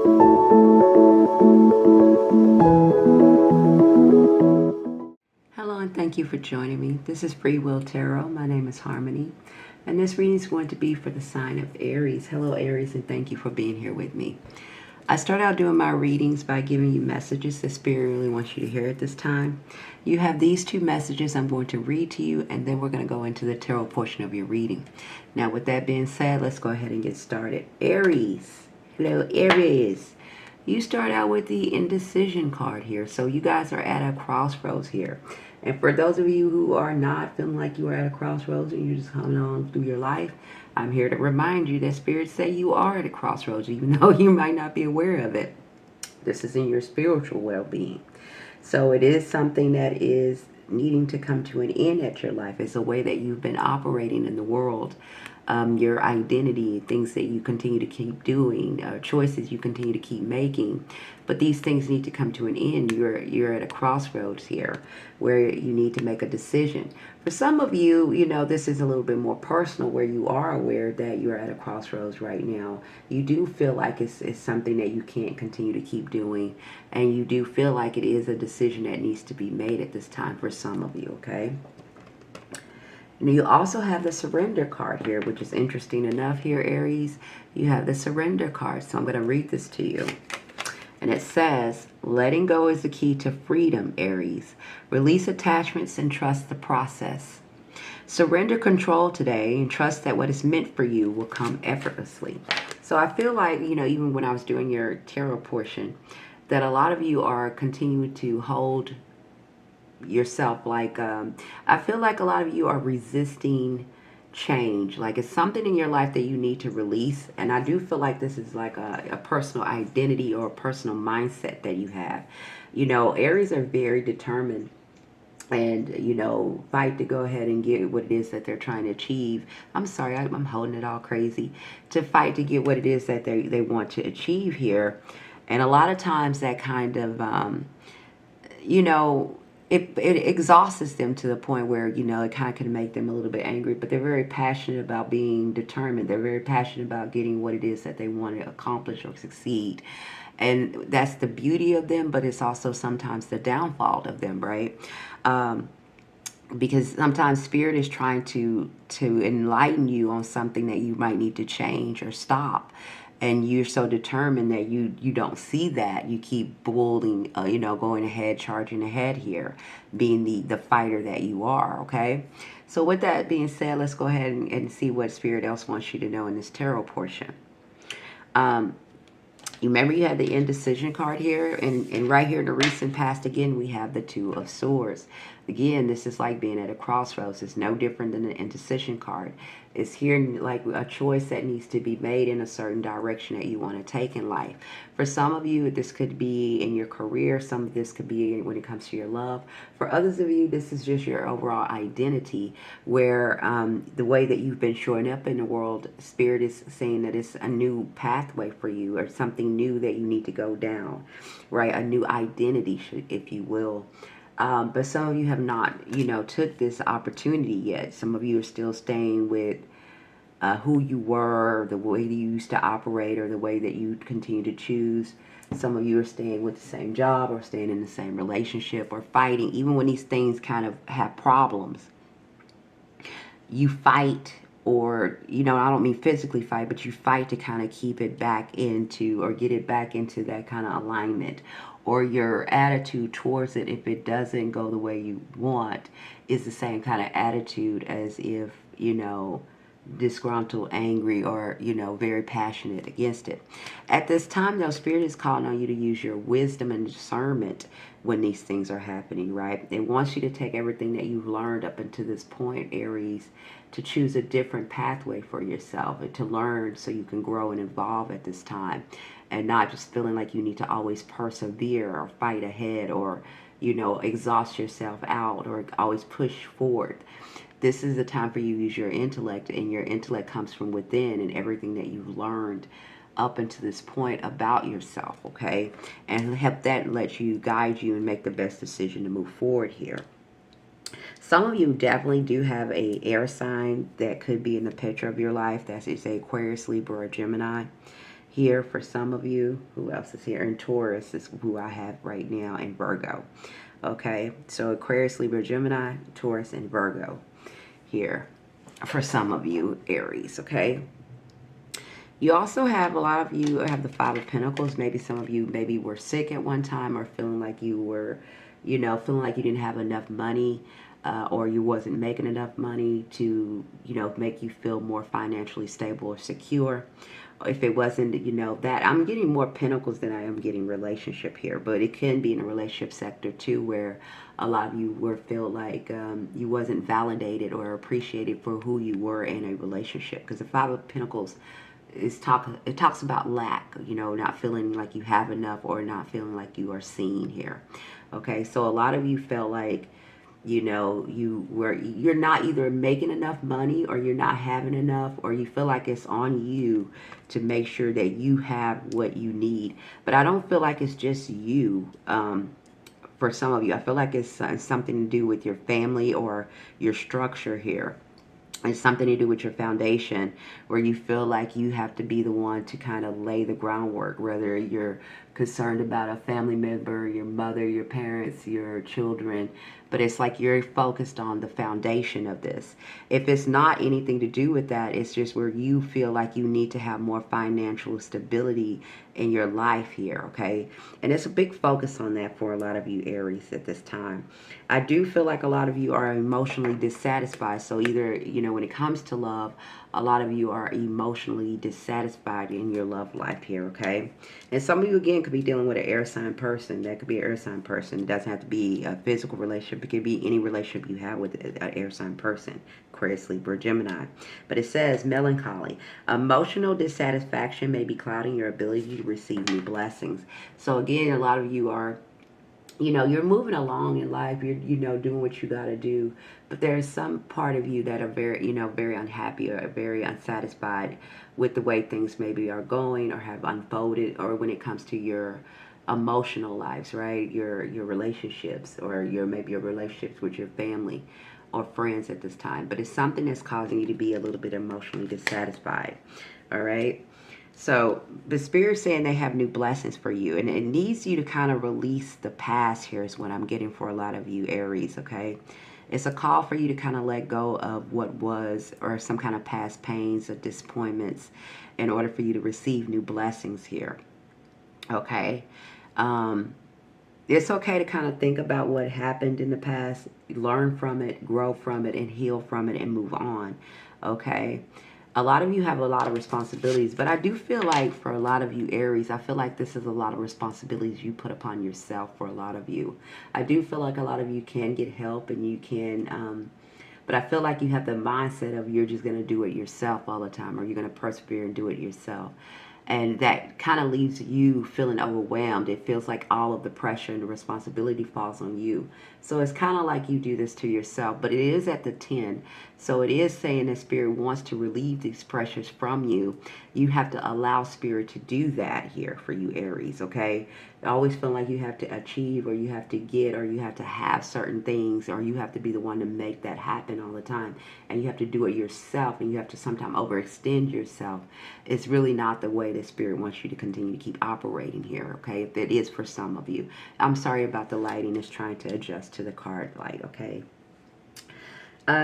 Hello and thank you for joining me. This is Freewill Tarot. My name is Harmony, and this reading is going to be for the sign of Aries. Hello Aries, and thank you for being here with me. I start out doing my readings by giving you messages that Spirit really wants you to hear at this time. You have these two messages I'm going to read to you, and then we're going to go into the tarot portion of your reading. Now, with that being said, let's go ahead and get started. Aries. Hello, Aries. You start out with the indecision card here. So you guys are at a crossroads here. And for those of you who are not feeling like you are at a crossroads and you're just coming on through your life, I'm here to remind you that spirits say you are at a crossroads, even though you might not be aware of it. This is in your spiritual well-being. So it is something that is needing to come to an end at your life. It's a way that you've been operating in the world. Your identity, things that you continue to keep doing, choices you continue to keep making. But these things need to come to an end. You're at a crossroads here where you need to make a decision. For some of you, you know, this is a little bit more personal where you are aware that you're at a crossroads right now. You do feel like it's something that you can't continue to keep doing. And you do feel like it is a decision that needs to be made at this time for some of you, okay? And you also have the surrender card here, which is interesting enough here, Aries. You have the surrender card. So I'm going to read this to you. And it says, letting go is the key to freedom, Aries. Release attachments and trust the process. Surrender control today and trust that what is meant for you will come effortlessly. So I feel like, you know, even when I was doing your tarot portion, that a lot of you are continuing to hold yourself like I feel like a lot of you are resisting change. Like it's something in your life that you need to release, and I do feel like this is like a personal identity or a personal mindset that you have. You know, Aries are very determined and, you know, fight to go ahead and get what it is that they're trying to achieve. I'm sorry, I'm holding it all crazy. To fight to get what it is that they want to achieve here. And a lot of times that kind of you know, it exhausts them to the point where, you know, it kind of can make them a little bit angry, but they're very passionate about being determined. They're very passionate about getting what it is that they want to accomplish or succeed. And that's the beauty of them, but it's also sometimes the downfall of them, right? Because sometimes spirit is trying to enlighten you on something that you might need to change or stop, and you're so determined that you don't see that. You keep bullying, you know, going ahead, charging ahead here, being the fighter that you are, okay? So with that being said, let's go ahead and see what spirit else wants you to know in this tarot portion. You remember you had the indecision card here, and right here in the recent past, again, we have the Two of Swords. Again, this is like being at a crossroads. It's no different than the indecision card. It's here like a choice that needs to be made in a certain direction that you want to take in life. For some of you, this could be in your career. Some of this could be when it comes to your love. For others of you, this is just your overall identity, where the way that you've been showing up in the world, Spirit is saying that it's a new pathway for you, or something new that you need to go down, right? A new identity, if you will. But some of you have not, you know, took this opportunity yet. Some of you are still staying with who you were, the way that you used to operate, or the way that you continue to choose. Some of you are staying with the same job, or staying in the same relationship, or fighting. Even when these things kind of have problems, you fight, or, you know, I don't mean physically fight, but you fight to kind of keep it back into, or get it back into that kind of alignment. Or your attitude towards it, if it doesn't go the way you want, is the same kind of attitude as if, you know, disgruntled, angry, or, you know, very passionate against it. At this time, though, Spirit is calling on you to use your wisdom and discernment when these things are happening, right? It wants you to take everything that you've learned up until this point, Aries, to choose a different pathway for yourself, and to learn so you can grow and evolve at this time, and not just feeling like you need to always persevere or fight ahead, or, you know, exhaust yourself out, or always push forward. This is the time for you to use your intellect, and your intellect comes from within, and everything that you've learned up until this point about yourself, okay? And help that let you guide you and make the best decision to move forward here. Some of you definitely do have a air sign that could be in the picture of your life. That's, it's a Aquarius, Libra, or Gemini. here for some of you. Who else is here? And Taurus is who I have right now, and Virgo. Okay, so Aquarius, Libra, Gemini, Taurus, and Virgo here for some of you, Aries. Okay. You also have, a lot of you have the Five of Pentacles. Maybe some of you maybe were sick at one time, or feeling like you were, feeling like you didn't have enough money, or you wasn't making enough money to, make you feel more financially stable or secure. If it wasn't, that I'm getting more pentacles than I am getting relationship here, but it can be in a relationship sector too, where a lot of you feel like you wasn't validated or appreciated for who you were in a relationship. Because the Five of Pentacles it talks about lack, not feeling like you have enough, or not feeling like you are seen here. Okay, so a lot of you felt like, you're not either making enough money, or you're not having enough, or you feel like it's on you to make sure that you have what you need. But I don't feel like it's just you. For some of you, I feel like it's something to do with your family or your structure here. It's something to do with your foundation, where you feel like you have to be the one to kind of lay the groundwork, whether you're concerned about a family member, your mother, your parents, your children, but it's like you're focused on the foundation of this. If it's not anything to do with that, it's just where you feel like you need to have more financial stability in your life here, okay? And it's a big focus on that for a lot of you Aries at this time. I do feel like a lot of you are emotionally dissatisfied. So either, when it comes to love, a lot of you are emotionally dissatisfied in your love life here, okay? And some of you, again, could be dealing with an air sign person. That could be an air sign person. It doesn't have to be a physical relationship. It could be any relationship you have with an air sign person, Aquarius, Libra, Gemini. But it says melancholy. Emotional dissatisfaction may be clouding your ability to receive new blessings. So again, a lot of you are, you're moving along in life. You're, doing what you got to do. But there's some part of you that are very, very unhappy or very unsatisfied with the way things maybe are going or have unfolded, or when it comes to your emotional lives, right? Your relationships, or maybe your relationships with your family or friends at this time. But it's something that's causing you to be a little bit emotionally dissatisfied. All right. So the Spirit's saying they have new blessings for you, and it needs you to kind of release the past here is what I'm getting for a lot of you Aries, okay? It's a call for you to kind of let go of what was, or some kind of past pains or disappointments, in order for you to receive new blessings here, okay? It's okay to kind of think about what happened in the past, learn from it, grow from it, and heal from it, and move on, okay? A lot of you have a lot of responsibilities, but I do feel like for a lot of you Aries, I feel like this is a lot of responsibilities you put upon yourself for a lot of you. I do feel like a lot of you can get help, and you can, but I feel like you have the mindset of you're just going to do it yourself all the time, or you're going to persevere and do it yourself. And that kind of leaves you feeling overwhelmed. It feels like all of the pressure and the responsibility falls on you. So it's kind of like you do this to yourself, but it is at the 10. So it is saying that Spirit wants to relieve these pressures from you. You have to allow Spirit to do that here for you Aries, okay? I always feel like you have to achieve, or you have to get, or you have to have certain things, or you have to be the one to make that happen all the time. And you have to do it yourself, and you have to sometimes overextend yourself. It's really not the way that Spirit wants you to continue to keep operating here, okay? If it is for some of you. I'm sorry about the lighting. It's trying to adjust to the card light, okay?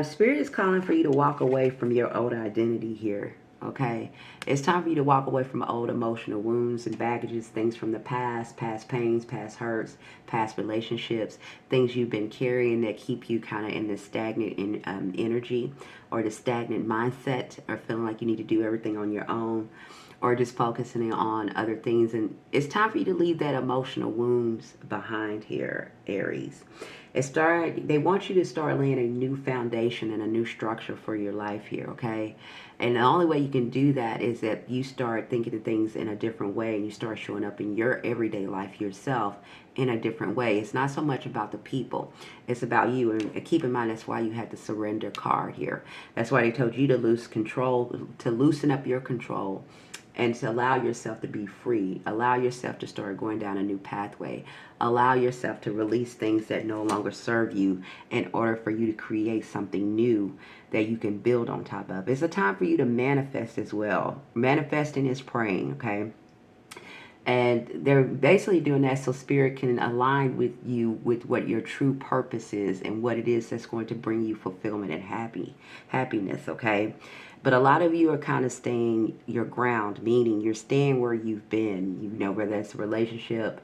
Spirit is calling for you to walk away from your old identity here, okay? It's time for you to walk away from old emotional wounds and baggages, things from the past pains, past hurts, past relationships, things you've been carrying that keep you kind of in this stagnant energy, or the stagnant mindset, or feeling like you need to do everything on your own, or just focusing on other things. And it's time for you to leave that emotional wounds behind here, Aries. They want you to start laying a new foundation and a new structure for your life here, okay? And the only way you can do that is that you start thinking of things in a different way, and you start showing up in your everyday life yourself in a different way. It's not so much about the people. It's about you. And keep in mind, that's why you had the surrender card here. That's why they told you to lose control, to loosen up your control, and to allow yourself to be free. Allow yourself to start going down a new pathway. Allow yourself to release things that no longer serve you in order for you to create something new that you can build on top of. It's a time for you to manifest as well. Manifesting is praying, okay? And they're basically doing that so spirit can align with you with what your true purpose is and what it is that's going to bring you fulfillment and happiness, okay? But a lot of you are kind of staying your ground, meaning you're staying where you've been, you know, whether it's a relationship,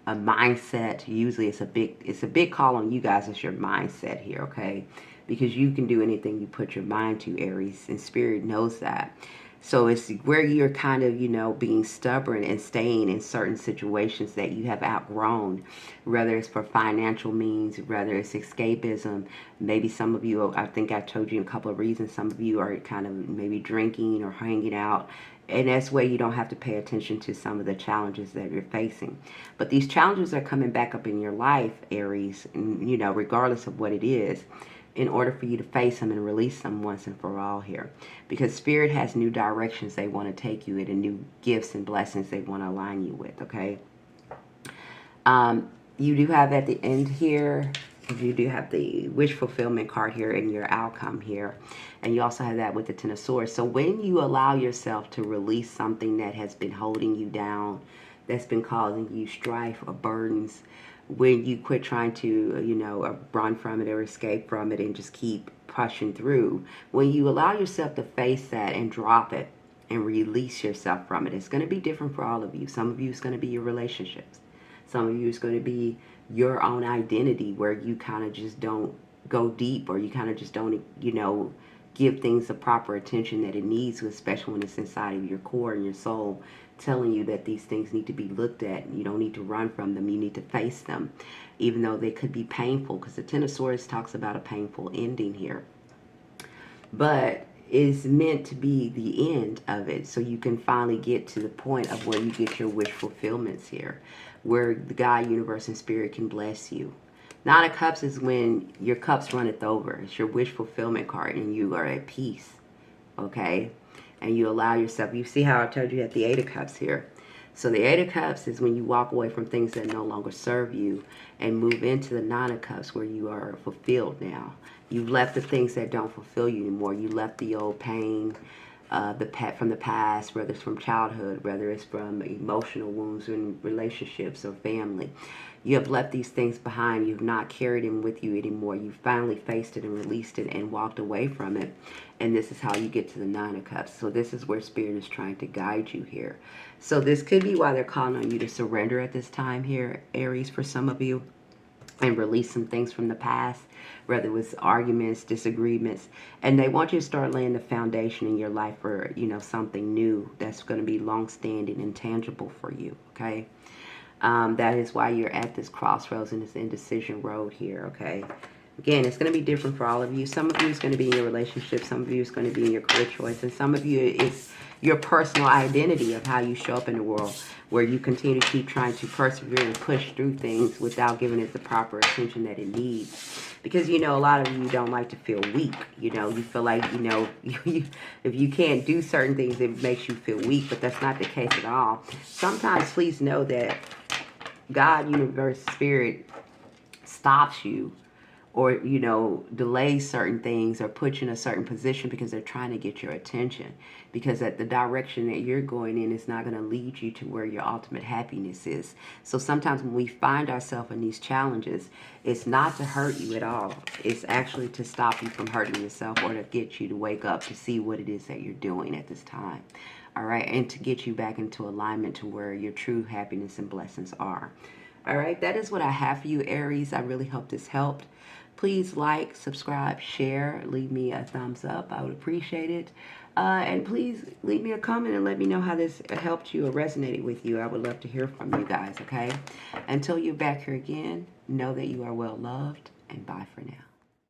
a mindset. Usually it's a big call on you guys. It's your mindset here, okay? Because you can do anything you put your mind to, Aries, and spirit knows that. So it's where you're kind of, you know, being stubborn and staying in certain situations that you have outgrown, whether it's for financial means, whether it's escapism. Maybe some of you, I think I told you a couple of reasons, some of you are kind of maybe drinking or hanging out. And that's where you don't have to pay attention to some of the challenges that you're facing. But these challenges are coming back up in your life, Aries, and, you know, regardless of what it is, in order for you to face them and release them once and for all here. Because Spirit has new directions they want to take you in and new gifts and blessings they want to align you with, okay? You do have at the end here, you do have the wish fulfillment card here in your outcome here. And you also have that with the Ten of Swords. So when you allow yourself to release something that has been holding you down, that's been causing you strife or burdens, when you quit trying to, you know, run from it or escape from it and just keep pushing through, when you allow yourself to face that and drop it and release yourself from it, it's going to be different for all of you. Some of you is going to be your relationships. Some of you is going to be your own identity, where you kind of just don't go deep, or you kind of just don't, you know, give things the proper attention that it needs, especially when it's inside of your core and your soul, telling you that these things need to be looked at. You don't need to run from them. You need to face them, even though they could be painful, because the Ten of Swords talks about a painful ending here. But it's meant to be the end of it, so you can finally get to the point of where you get your wish fulfillments here, where the God, universe, and spirit can bless you. Nine of Cups is when your cups runneth over. It's your wish fulfillment card, and you are at peace, okay? And you allow yourself, you see how I told you at the Eight of Cups here. So the Eight of Cups is when you walk away from things that no longer serve you and move into the Nine of Cups, where you are fulfilled now. You've left the things that don't fulfill you anymore. You left the old pain, from the past, whether it's from childhood, whether it's from emotional wounds in relationships or family. You have left these things behind. You've not carried them with you anymore. You finally faced it and released it and walked away from it. And this is how you get to the Nine of Cups. So this is where Spirit is trying to guide you here. So this could be why they're calling on you to surrender at this time here, Aries, for some of you, and release some things from the past, whether it was arguments, disagreements. And they want you to start laying the foundation in your life for, you know, something new that's going to be long-standing and tangible for you, okay? That is why you're at this crossroads in this indecision road here, okay? Again, it's going to be different for all of you. Some of you is going to be in your relationship. Some of you is going to be in your career choice. And some of you, it's your personal identity of how you show up in the world, where you continue to keep trying to persevere and push through things without giving it the proper attention that it needs. Because, you know, a lot of you don't like to feel weak. You know, you feel like, you know, if you can't do certain things, it makes you feel weak. But that's not the case at all. Sometimes, please know that God, universe, spirit stops you, or, you know, delays certain things or puts you in a certain position because they're trying to get your attention. Because at the direction that you're going in is not going to lead you to where your ultimate happiness is. So sometimes when we find ourselves in these challenges, it's not to hurt you at all. It's actually to stop you from hurting yourself, or to get you to wake up to see what it is that you're doing at this time. All right, and to get you back into alignment to where your true happiness and blessings are. All right, that is what I have for you, Aries. I really hope this helped. Please like, subscribe, share, leave me a thumbs up. I would appreciate it. And please leave me a comment and let me know how this helped you or resonated with you. I would love to hear from you guys, okay? Until you're back here again, know that you are well loved, and bye for now.